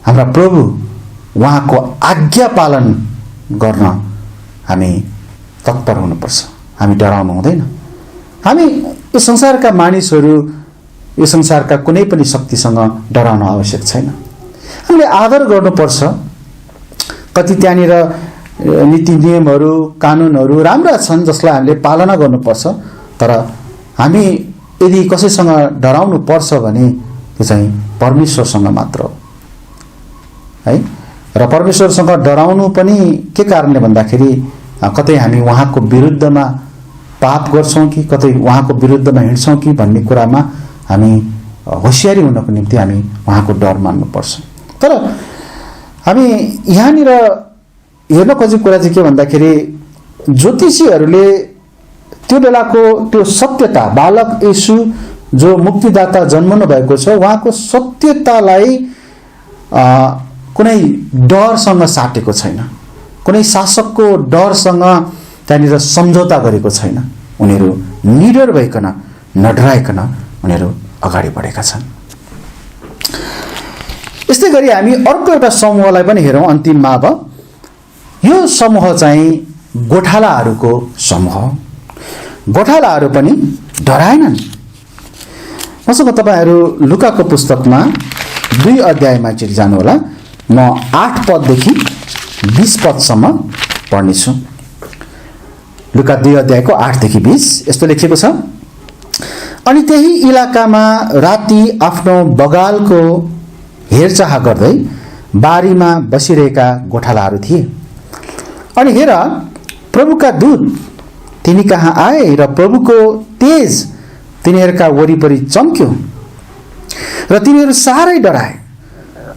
Speaker 2: हाम्रा प्रभु, उहाँको आज्ञा पालन गर्न हामी तत्पर हुनुपर्छ। हामी डराउनु हुँदैन। हामी यो संसारका मानिसहरू, यो संसारका कुनै पनि शक्तिसँग डराउन आवश्यक छैन। हामीले आदर गर्नुपर्छ। कति त्यहाँनिर नीति नियमहरू, कानुनहरू राम्रा छन् जसलाई हामीले पालना गर्नुपर्छ। तर हामी यदि कसैसँग डराउनु पर्छ भने त्यो चाहिँ परमेश्वरसँग मात्र हो है। र परमेश्वरसँग डराउनु पनि के कारणले भन्दाखेरि कतै हामी उहाँको विरुद्धमा पाप गर्छौँ कि कतै उहाँको विरुद्धमा हिँड्छौँ कि भन्ने कुरामा हामी होसियारी हुनको निम्ति हामी उहाँको डर मान्नुपर्छ। तर हामी यहाँनिर हेर्न खोजेको कुरा चाहिँ के भन्दाखेरि ज्योतिषीहरूले त्यो बेलाको त्यो सत्यता, बालक येशू जो मुक्तिदाता जन्मनु भएको छ उहाँको सत्यतालाई कुनै डरसँग साटेको छैन, कुनै शासकको डरसँग त्यहाँनिर सम्झौता गरेको छैन। उनीहरू निडर भइकन, नडराइकन उनीहरू अगाडि बढेका छन्। यस्तै गरी हामी अर्को एउटा समूहलाई पनि हेरौँ अन्तिममा। अब यो समूह चाहिँ गोठालाहरूको समूह। गोठालाहरू पनि डराएनन्। मसँग तपाईहरू लुकाको पुस्तकमा 2 अध्यायमा चाहिँ जानुहोला। म 8 पददेखि 20 पदसम्म पढ्नेछु। लुका 2 अध्यायको 8 देखि 20 यस्तो लेखिएको छ। अनि त्यही इलाकामा राति आफ्नो बगालको हेरचाह गर्दै बारीमा बसिरहेका गोठालाहरू थिए। अनि हेर, प्रभुका दूत तिनी कहाँ आए र प्रभुको तेज तिनीहरूका वरिपरि चम्क्यो र तिनीहरू साह्रै डराए।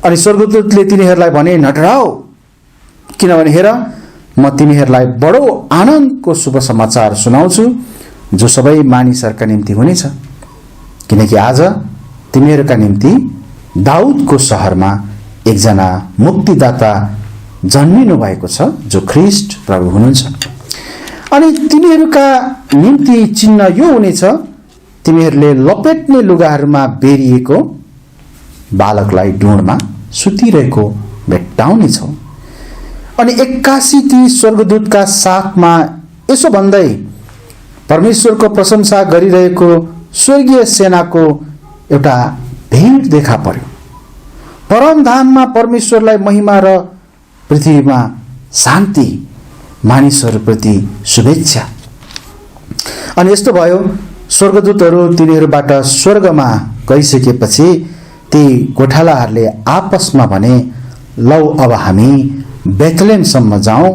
Speaker 2: अनि स्वर्गदूतले तिनीहरूलाई भने, नडराओ, किनभने हेर, म तिमीहरूलाई बडो आनन्दको शुभ समाचार सुनाउँछु जो सबै मानिसहरूका निम्ति हुनेछ। किनकि आज तिमीहरूका निम्ति दाउदको शहरमा एकजना मुक्तिदाता जन्मिनु भएको छ जो ख्रीष्ट प्रभु हुनुहुन्छ। अनि तिनीहरूका निम्ति चिन्ह यो हुनेछ, तिमीहरूले लपेट्ने लुगाहरूमा बेरिएको बालकलाई डुँडमा सुतिरहेको भेट्टाउनेछौ। अनि 81 ती स्वर्गदूतका साथमा यसो भन्दै परमेश्वरको प्रशंसा गरिरहेको स्वर्गीय सेनाको एउटा भीड देखा पर्यो। परमधाममा परमेश्वरलाई महिमा र पृथ्वीमा शान्ति, मानिसहरूप्रति शुभेच्छा। अनि यस्तो भयो, स्वर्गदूतहरू तिनीहरूबाट स्वर्गमा गइसकेपछि ती गोठालाहरूले आपसमा भने, लौ अब हामी बेथलेहमसम्म जाउँ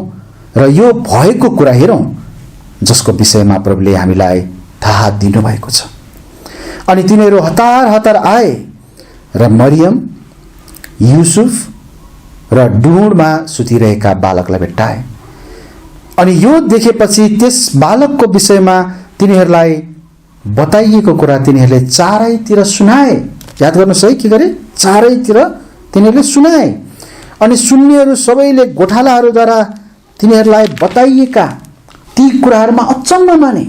Speaker 2: र यो भएको कुरा हेरौँ जसको विषयमा प्रभुले हामीलाई थाहा दिनुभएको छ। अनि तिनीहरू हतार हतार आए र मरियम, युसुफ र डुँडमा सुतिरहेका बालकलाई भेट्टाए। अनि यो देखेपछि त्यस बालकको विषयमा तिनीहरूलाई बताइएको कुरा तिनीहरूले चारैतिर सुनाए। याद गर्नुहोस् है, के गरे? चारैतिर तिनीहरूले सुनाए। अनि सुन्नेहरू सबैले गोठालाहरूद्वारा तिनीहरूलाई बताइएका ती कुराहरूमा अचम्म माने।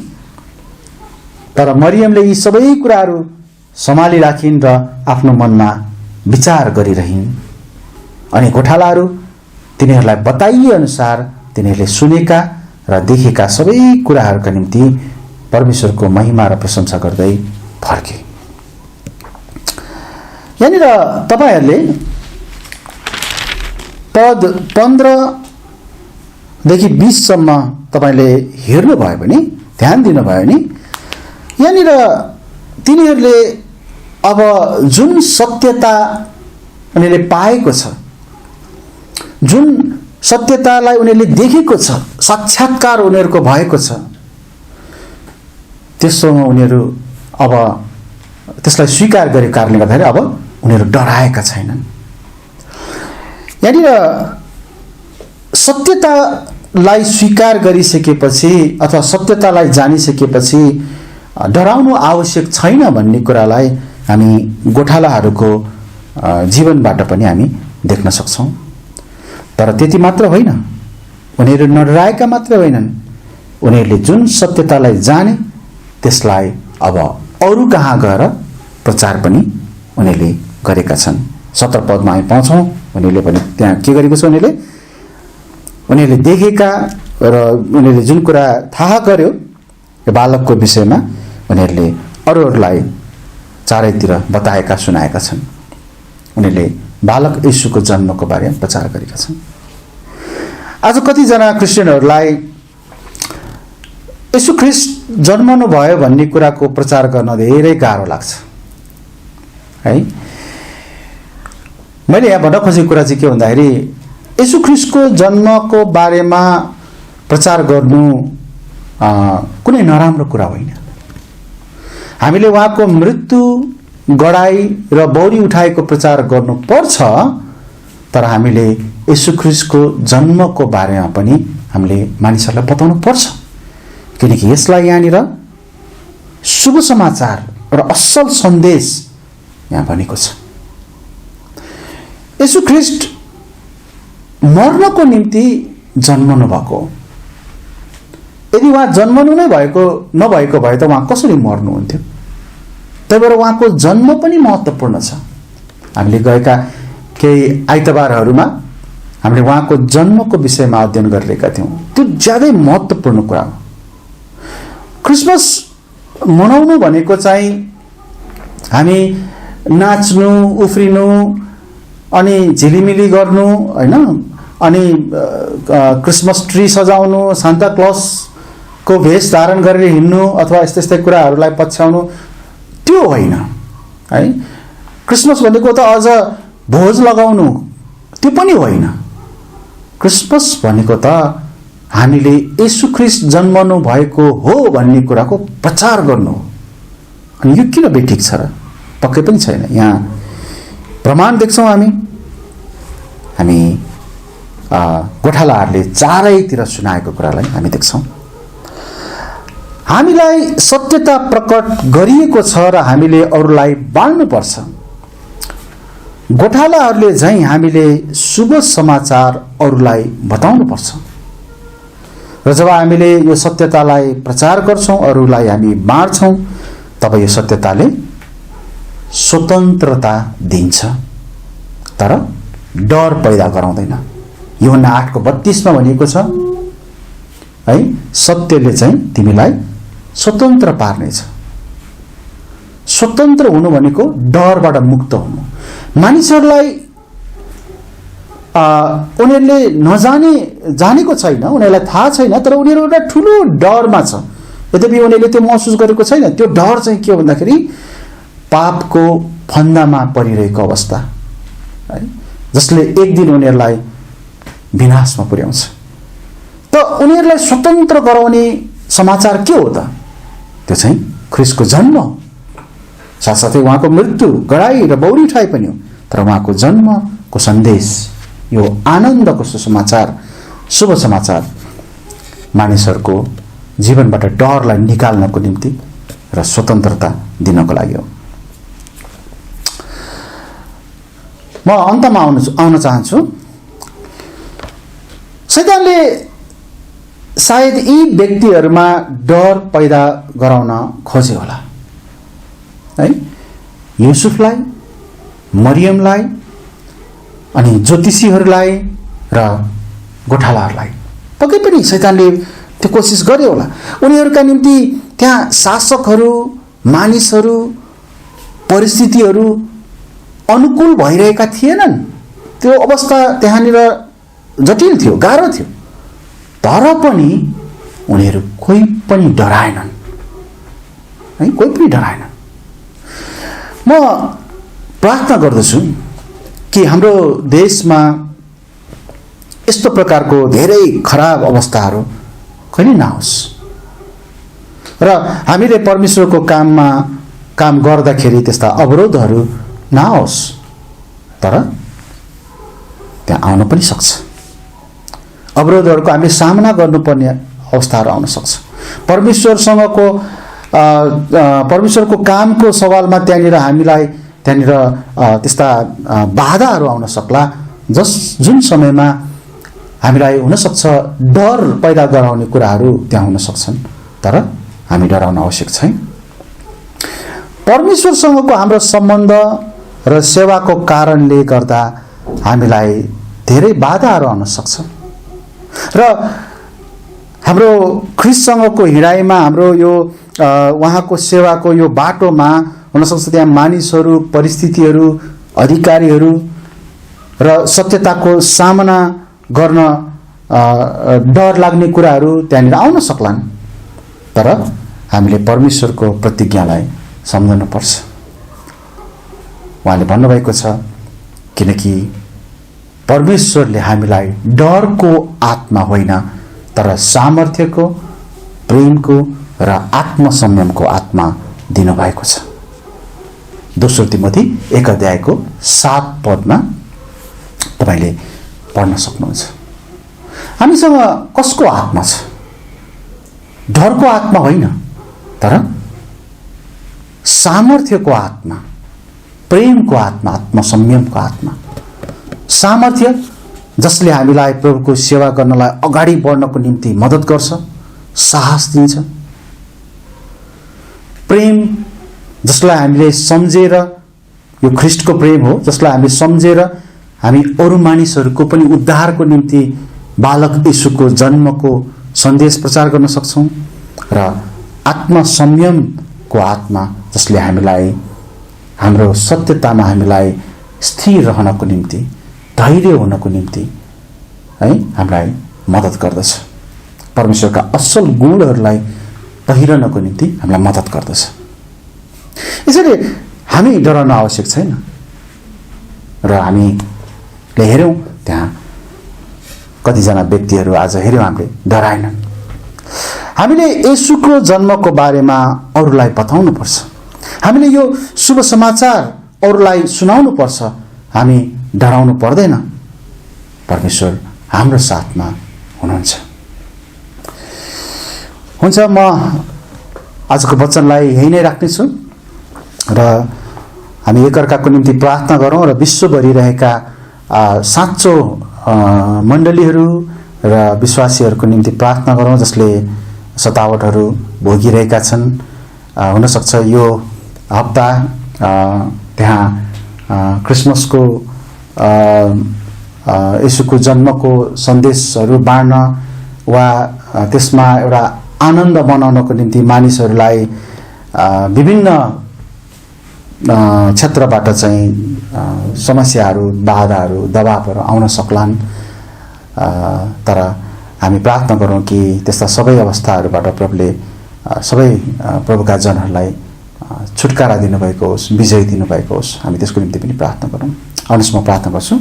Speaker 2: तर मरियमले यी सबै कुराहरू सम्हाली राखिन् र आफ्नो मनमा विचार गरिरहिन्। अनि गोठालाहरू तिनीहरूलाई बताइए अनुसार तिनीहरूले सुनेका र देखेका सबै कुराहरूका निम्ति परमेश्वरको महिमा र प्रशंसा गर्दै फर्के। यहाँनिर तपाईहरूले पद 15 देखि 20 सम्म तपाईले हेर्नुभयो भने, ध्यान दिनुभयो भने, यहाँनिर तिनीहरूले अब जुन सत्यता उनीहरूले पाएको छ, जुन सत्यतालाई उनीहरूले देखेको छ, साक्षात्कार उनीहरूको भएको छ, त्यसोमा उनीहरू अब त्यसलाई स्वीकार गरेको कारणले गर्दाखेरि अब उनीहरू डराएका छैनन्। यहाँनिर सत्यतालाई स्वीकार गरिसकेपछि अथवा सत्यतालाई जानिसकेपछि डराउनु आवश्यक छैन भन्ने कुरालाई हामी गोठालाहरूको जीवनबाट पनि हामी देख्न सक्छौँ। तर त्यति मात्र होइन, उनीहरू नडराएका मात्र होइनन्, उनीहरूले जुन सत्यतालाई जाने त्यसलाई अब अरू कहाँ गएर प्रचार पनि उनीहरूले गरेका छन्। 17 पदमा हामी पाउँछौँ उनीहरूले पनि त्यहाँ के गरेको छ, उनीहरूले देखेका र उनीहरूले जुन कुरा थाहा गर्यो यो बालकको विषयमा उनीहरूले अरूहरूलाई चारैतिर बताएका, सुनाएका छन्। उनीहरूले बालक येशूको जन्मको बारेमा प्रचार गरेका छन्। आज कतिजना क्रिस्चियनहरूलाई येशू ख्रीष्ट जन्मनु भयो भन्ने कुराको प्रचार गर्न धेरै गाह्रो लाग्छ है। मैले यहाँ भन्न खोजेको कुरा चाहिँ के भन्दाखेरि येशू ख्रीष्टको जन्मको बारेमा प्रचार गर्नु कुनै नराम्रो कुरा होइन। हामीले उहाँको मृत्यु, गडाई र बौरी उठाएको प्रचार गर्नुपर्छ, तर हामीले येशू ख्रीष्टको जन्मको बारेमा पनि हामीले मानिसहरूलाई बताउनु पर्छ। किनकि यसलाई यहाँनिर शुभ समाचार र असल सन्देश यहाँ भनेको छ। येशू ख्रीष्ट मर्नको निम्ति जन्मनु भएको। यदि उहाँ जन्मनु नै नभएको भए त उहाँ कसरी मर्नुहुन्थ्यो? त्यही भएर उहाँको जन्म पनि महत्त्वपूर्ण छ। हामीले गएका केही आइतबारहरूमा हामीले उहाँको जन्मको विषयमा अध्ययन गरिरहेका थियौँ। त्यो ज्यादै महत्त्वपूर्ण कुरा हो। क्रिसमस मनाउनु भनेको चाहिँ हामी नाच्नु उफ्रिनु अनि झिलिमिली गर्नु हैन, अनि क्रिसमस ट्री सजाउनु, सान्ता क्लसको भेष धारण गरेर हिँड्नु अथवा यस्तै यस्तै कुराहरूलाई पछ्याउनु त्यो होइन है। क्रिसमस भनेको त अझ भोज लगाउनु त्यो पनि होइन। क्रिसमस भनेको त हामीले येशू ख्रीष्ट जन्मनु भएको हो भन्ने कुराको प्रचार गर्नु हो। अनि यो किन बेठिक छ र? पक्कै पनि छैन। यहाँ प्रमाण देख्छौँ हामी गोठालाहरूले चारैतिर सुनाएको कुरालाई हामी देख्छौँ। हामीलाई सत्यता प्रकट गरिएको छ र हामीले अरूलाई बाँड्नुपर्छ। गोठालाहरूले झैं हामीले शुभ समाचार अरूलाई बताउनुपर्छ र जब हामीले यो सत्यतालाई प्रचार गर्छौं, अरूलाई हामी बाँड्छौं, तब यो सत्यताले स्वतन्त्रता दिन्छ तर डर पैदा गराउँदैन। यूहन्ना 8:32 मा भनिएको छ है, सत्यले चाहिँ तिमीलाई स्वतन्त्र पार्नेछ। स्वतन्त्र हुनु भनेको डरबाट मुक्त हुनु। मानिसहरूलाई उनीहरूले जानेको छैन, उनीहरूलाई थाहा छैन, तर उनीहरू एउटा ठुलो डरमा छ। यद्यपि उनीहरूले त्यो महसुस गरेको छैन। त्यो डर चाहिँ के हो भन्दाखेरि पापको फन्दामा परिरहेको अवस्था है, जसले एक दिन उनीहरूलाई विनाशमा पुर्याउँछ। त उनीहरूलाई स्वतन्त्र गराउने समाचार के हो त? त्यो चाहिँ ख्रीष्टको जन्म हो। साथसाथै उहाँको मृत्यु, गडाई र बौरी उठाइ पनि हो। तर उहाँको जन्मको सन्देश, यो आनन्दको सुसमाचार, शुभ समाचार मानिसहरूको जीवनबाट डरलाई निकाल्नको निम्ति र स्वतन्त्रता दिनको लागि हो। म अन्तमा आउन चाहन्छु। शैतानले सायद यी व्यक्तिहरूमा डर पैदा गराउन खोजे होला है, युसुफलाई, मरियमलाई, अनि ज्योतिषीहरूलाई र गोठालाहरूलाई। पक्कै पनि शैतानले त्यो कोसिस गर्यो होला। उनीहरूका निम्ति त्यहाँ शासकहरू, मानिसहरू, परिस्थितिहरू अनुकूल भइरहेका थिएनन्। त्यो अवस्था त्यहाँनिर जटिल थियो, गाह्रो थियो। तर पनि उनीहरू कोही पनि डराएनन् है, कोही पनि डराएनन्। म प्रार्थना गर्दछु कि हाम्रो देशमा यस्तो प्रकारको धेरै खराब अवस्थाहरू कहिले नहोस् र हामीले परमेश्वरको काम गर्दाखेरि त्यस्ता अवरोधहरू नहोस्। तर त्यहाँ आउन पनि सक्छ, अवरोधहरूको हामीले सामना गर्नुपर्ने अवस्थाहरू आउन सक्छ। परमेश्वरको कामको सवालमा त्यहाँनिर हामीलाई त्यस्ता बाधाहरू आउन सक्ला, जुन समयमा हामीलाई हुनसक्छ डर पैदा गराउने कुराहरू त्यहाँ हुन सक्छन्। तर हामी डराउन आवश्यक छैन। परमेश्वरसँगको हाम्रो सम्बन्ध र सेवाको कारणले गर्दा हामीलाई धेरै बाधाहरू आउन सक्छ र हाम्रो ख्रीष्टसँगको हिँडाइमा, हाम्रो यो उहाँको सेवाको यो बाटोमा हुनसक्छ त्यहाँ मानिसहरू, परिस्थितिहरू, अधिकारीहरू र सत्यताको सामना गर्न डर लाग्ने कुराहरू त्यहाँनिर आउन सक्लान्। तर हामीले परमेश्वरको प्रतिज्ञालाई सम्झनुपर्छ। उहाँले भन्नुभएको छ, किनकि परमेश्वरले हामीलाई डरको आत्मा होइन तर सामर्थ्यको, प्रेमको र आत्मसंयमको आत्मा दिनुभएको छ। 2 तिमोथी 1:7 तपाईले पढ्न सक्नुहुन्छ। हामीसँग कसको आत्मा छ? डरको आत्मा होइन तर सामर्थ्यको आत्मा, प्रेमको आत्मा, आत्मसंयमको आत्मा। सामर्थ्य जसले हामीलाई प्रभुको सेवा गर्नलाई अगाडि बढ्नको निम्ति मद्दत गर्छ, साहस दिन्छ। प्रेम जसलाई हामीले सम्झेर, यो ख्रीष्टको प्रेम हो जसलाई हामीले सम्झेर हामी अरू मानिसहरूको पनि उद्धारको निम्ति बालक येशूको जन्मको सन्देश प्रचार गर्न सक्छौं र आत्मसंयमको आत्मा जसले हामीलाई हाम्रो सत्यतामा हामीलाई स्थिर रहनको निम्ति, धैर्य हुनको निम्ति है हामीलाई मद्दत गर्दछ। परमेश्वरका असल गुणहरूलाई पहिरनको निम्ति हामीलाई मद्दत गर्दछ। यसैले हामी डराउन आवश्यक छैन। र हामीले हेऱ्यौँ त्यहाँ कतिजना व्यक्तिहरू आज हेऱ्यौँ हामीले डराएनन्। हामीले येशूको जन्मको बारेमा अरूलाई बताउनुपर्छ। हामीले यो शुभ समाचार अरूलाई सुनाउनु पर्छ। हामी डराउनु पर्दैन। परमेश्वर हाम्रो साथमा हुनुहुन्छ। हुन्छ, म आजको वचनलाई यही नै राख्नेछु र हामी एकअर्काको निम्ति प्रार्थना गरौँ र विश्वभरि रहेका साँचो मण्डलीहरू र विश्वासीहरूको निम्ति प्रार्थना गरौँ जसले सतावटहरू भोगिरहेका छन्। हुनसक्छ यो हप्ता त्यहाँ क्रिसमसको येशूको जन्मको सन्देशहरू बाँड्न वा त्यसमा एउटा आनन्द मनाउनको निम्ति मानिसहरूलाई विभिन्न क्षेत्रबाट चाहिँ समस्याहरू, बाधाहरू, दबावहरू आउन सक्लान्। तर हामी प्रार्थना गरौँ कि त्यस्ता सबै अवस्थाहरूबाट प्रभुले सबै प्रभुका जनहरूलाई छुटकारा दिनुभएको होस्, विजय दिनुभएको होस्। हामी त्यसको निम्ति पनि प्रार्थना गरौँ। आउनुहोस् म प्रार्थना गर्छु।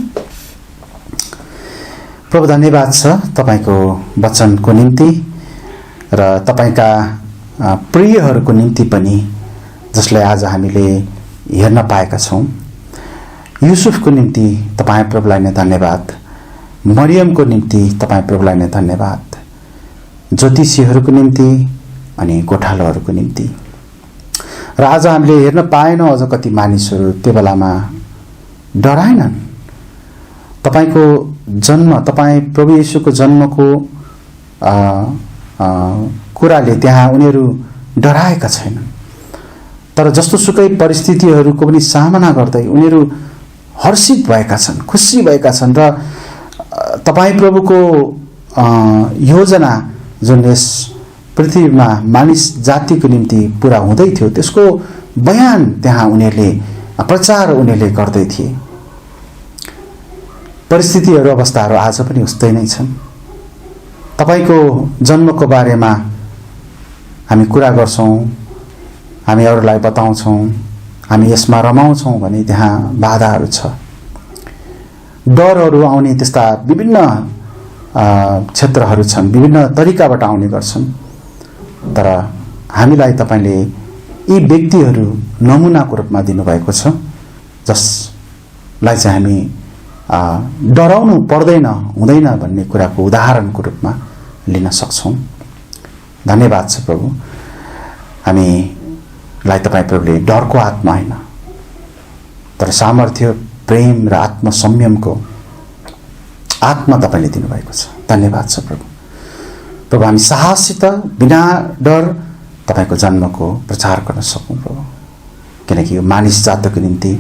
Speaker 2: प्रभु, धन्यवाद छ तपाईँको वचनको निम्ति र तपाईँका प्रियहरूको निम्ति पनि जसलाई आज हामीले हेर्न पाएका छौँ। युसुफको निम्ति तपाईँ प्रभुलाई नै धन्यवाद। मरियमको निम्ति तपाईँ प्रभुलाई नै धन्यवाद। ज्योतिषीहरूको निम्ति अनि गोठालोहरूको निम्ति। र आज हामीले हेर्न पाएनौँ अझ कति मानिसहरू त्यो बेलामा डराएनन्। तपाईँको जन्म, तपाईँ प्रभु येशूको जन्मको कुराले त्यहाँ उनीहरू डराएका छैनन्। तर जस्तो सुकै परिस्थितिहरूको पनि सामना गर्दै उनीहरू हर्षित भएका छन्, खुसी भएका छन् र तपाईँ प्रभुको योजना जुन यस पृथ्वीमा मानिस जातिको निम्ति पुरा हुँदै थियो त्यसको बयान त्यहाँ उनीहरूले प्रचार उनीहरूले गर्दै थिए। परिस्थितिहरू, अवस्थाहरू आज पनि उस्तै नै छन्। तपाईँको जन्मको बारेमा हामी कुरा गर्छौँ, हामी अरूलाई बताउँछौँ, हामी यसमा रमाउँछौँ भने त्यहाँ बाधाहरू छ, डरहरू आउने त्यस्ता विभिन्न क्षेत्रहरू छन्, विभिन्न तरिकाबाट आउने गर्छन्। तर हामीलाई तपाईँले यी व्यक्तिहरू नमुनाको रूपमा दिनुभएको छ जसलाई चाहिँ हामी डराउनु पर्दैन, हुँदैन भन्ने कुराको उदाहरणको रूपमा लिन सक्छौँ। धन्यवाद छ प्रभु। हामीलाई तपाईँ प्रभुले डरको आत्मा होइन तर सामर्थ्य, प्रेम र आत्मसंयमको आत्मा तपाईँले दिनुभएको छ। धन्यवाद छ प्रभु। प्रभु, हामी साहससित बिना डर तपाईँको जन्मको प्रचार गर्न सकौँ प्रभु, किनकि यो मानिस जातको निम्ति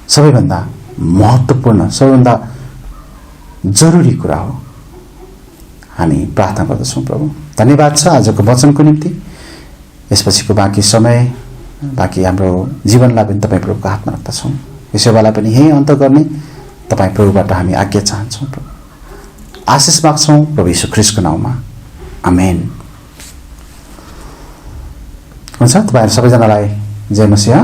Speaker 2: सबैभन्दा महत्त्वपूर्ण, सबैभन्दा जरुरी कुरा हो। हामी प्रार्थना गर्दछौँ प्रभु। धन्यवाद छ आजको वचनको निम्ति। यसपछिको बाँकी समय, बाँकी हाम्रो जीवनलाई पनि तपाईँ प्रभुको हातमा राख्दछौँ। यो सेवालाई पनि यही अन्त गर्ने तपाईँ प्रभुबाट हामी आज्ञा चाहन्छौँ प्रभु। आशिष माग्छौँ प्रभु यीशु ख्रीष्टको नाउँमा, आमेन। हुन्छ, तपाईँहरू सबैजनालाई जय मसीह।